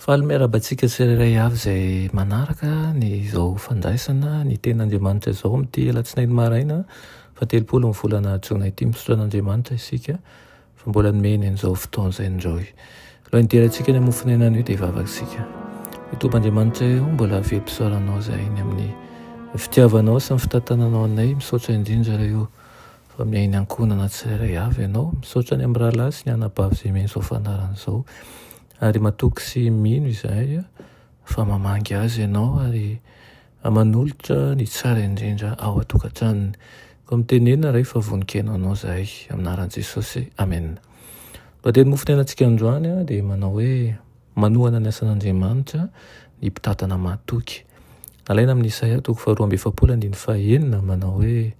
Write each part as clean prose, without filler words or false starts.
Fahalomerabantsika tsirairay avy izay manaraka ny izao fandraisana ny ten'Andriamanitra izao amin'ity alatsinainy maraina fa 30 ny volana Jona ity misaotra an'Andriamanitra isika fa mbola nomeny an'izao fotoana izay indroy. Alohan'ny hiderantsika ny hamofonenana io dia hivavaksika. Tompoandriamanitra eo mbola velom-pisaoranao izay ny amin'ny fitiavanao sy ny fitantananao anay, misaotra indrindra ireo fa miainy ankonana tsirairay avy ianao, misaotra ny amin'ny rahalahy sy ny anabavy izay miainy izao fanaran'izao. Ary matoky sy mino izahay fa mamangy azy ianao ary manolotra ny tsara indrindra ao atokantranony. Ko mitenena rehefa voninkenao anao izahay aminaran'i Jesosy. Amen. Mba mofonenantsika androany dia manao hoe manohana ny asan'Andriamanitra ny mpitatana mahatoky. Alaina amin'ny Isaia 2:7 manao hoe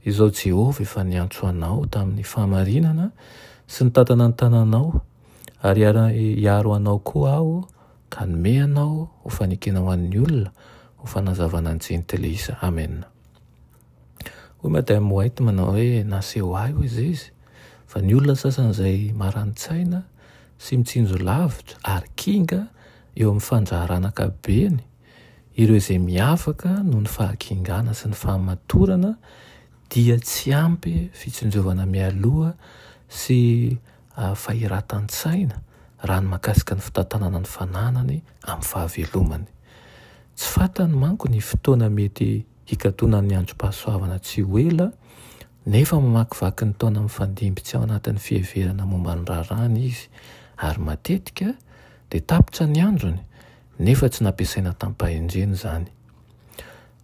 izao Jehovah efa niantso anao tamin'ny fahamarinana sy ny tatana ny tananao ary hiaro anao koa aho ka nome anao ho fanekena ho an'ny olona ho fanazavana ny jentilisa. Amen. Hoy Madame White manao hoe naseho ahy hoy izy fa ny olona sasany izay marani-tsaina sy mitsinjo lavitra ary kinga eo amin'ny fandraharanakabeny, ireo izay miavaka noho ny fahakingana sy ny fahamatorana dia tsy ampy fitsinjovana mialoha sy fahiratan-tsaina raha ny makasika ny fitantanana ny fananany amin'ny fahavelomany. Tsy fatany manko ny fotoana mety hikatonany androm-pahasoavana tsy ho ela, nefa mamakivaky ny taona amin'ny fandimby tsy ao anatin'ny fiheverana momba ny rarany izy, ary matetika dia tapitra ny androny nefa tsy nampiasaina tampahendreny izany.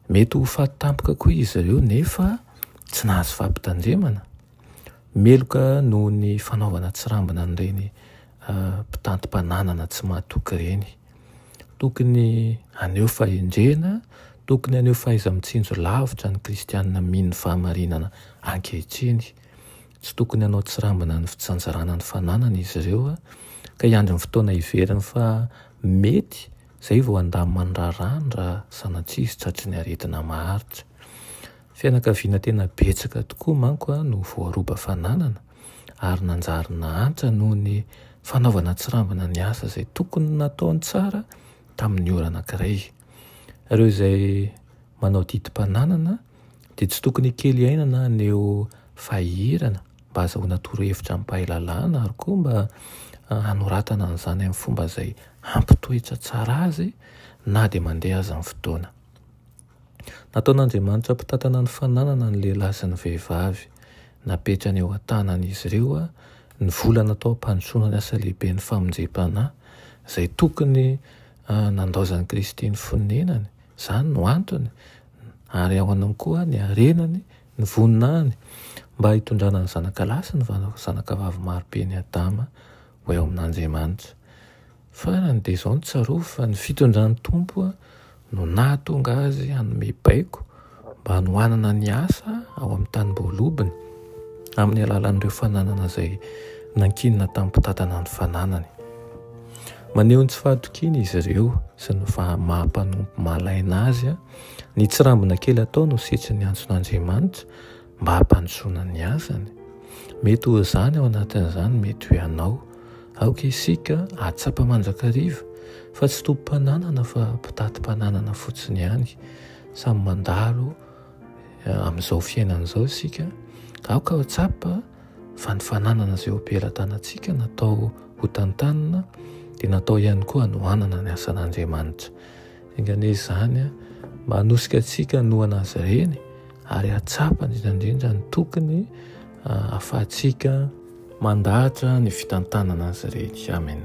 Mety ho faty tampoka koa izy ireo nefa tsy nahazo fampitandremana. Meloka noho ny fanaovana tsirambina n'ireny mpitantim-pananana tsy mahatoky ireny. Tokony aneo fahendrena, tokony aneo fahaiza-mitsinjo lavitra ny kristianina mino ny fahamarinana ankehitriny. Tsy tokony anao tsirambina ny fitsanjarana ny fananana izy ireo ka hiandry ny fotoana hiveriny fa mety izay vao andamina ny rarany raha sanatria izy tratry ny aretina maharitra. Fianakaviana tena betsaka tokoa manko no voaroba fananana ary nanjarina antra noho ny fanaovana tsirambina ny asa izay tokony nataony tsara tamin'ny ora anankiray. Ireo izay manao didim-pananana dia tsy tokony kely ainana aneo fahirana mba azahoana toro-hevitra amin'ny-pahalalana ary koa mba hanoratana an'izany amin'ny fomba izay hampitoetra tsara azy na dia mandeha aza ny fotoana. Nataon'Andriamanitra mpitantana ny fananana ny lehilahy sy ny vehivavy, napetrany eo an-tanany izy ireo ny vola natao ampandrosoana ny asa lehibe ny famonjem-panahy izay tokony nandaozan'i Kristy ny fonenany, izany no antony, ary ao anao koa ny arenany, ny voninahiny mba hitondrana ny zanaka-lahy sy ny zanaka-vavy marobe ny Adama ho eo amin'Andriamanitra. Fa raha dia izao no tsaroa fa ny fitondran'ny Tompo no nahatonga azy hanome baiko mba hanohanana ny asa ao amin'ny tanim-boalobiny amin'ny alalan'ireo fananana izay nankinina tamin'ny mpitantana ny fananany. Maneho ny tsy fahatokiana izy ireo sy ny mahampanompo mahalaina azy ny tsirambina kely atao no setry ny antson'Andriamanitra mba hampandrosoana ny asany. Mety ho izany ao anatin'izany, mety ho ianao. Aoka isika atsapa manjakariva fa tsy tompo-pananana fa mpitatim-pananana fotsiny ihany. Samy mandalo amin'izao fiainan'izao isika. Aoka atsapa fa ny fananana izay ompelatanantsika natao ho tantanana dia natao ihany koa hanohanana ny asan'Andriamanitra. Ingane izany mba hanosika antsika nohana azy ireny ary atsapa indrindra ny tokony ahafahantsika mandahatra ny fitantanana azy ireny. Amen.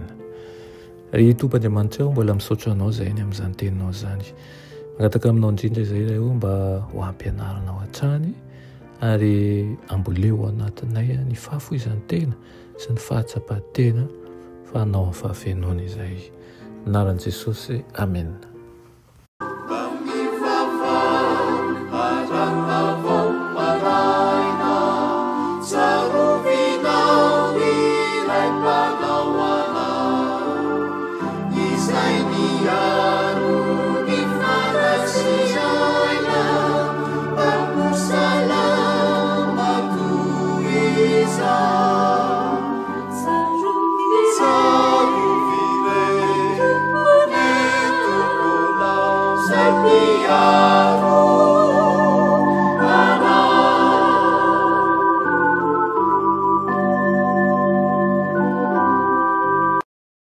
Ry Tompoandriamanitra eo mbola misaotra anao izay ny amin'izany teninao izany. Mangataka aminao indrindra izay eo mba ho ampianaranao hatrany ary amboleo anatinay ny fahafoizan-tena sy ny fahatsapan-tena fa hanao amin'ny fahafenoana izay. Anaran'i Jesosy. Amen. Izay miaro ny farasi Alleluia.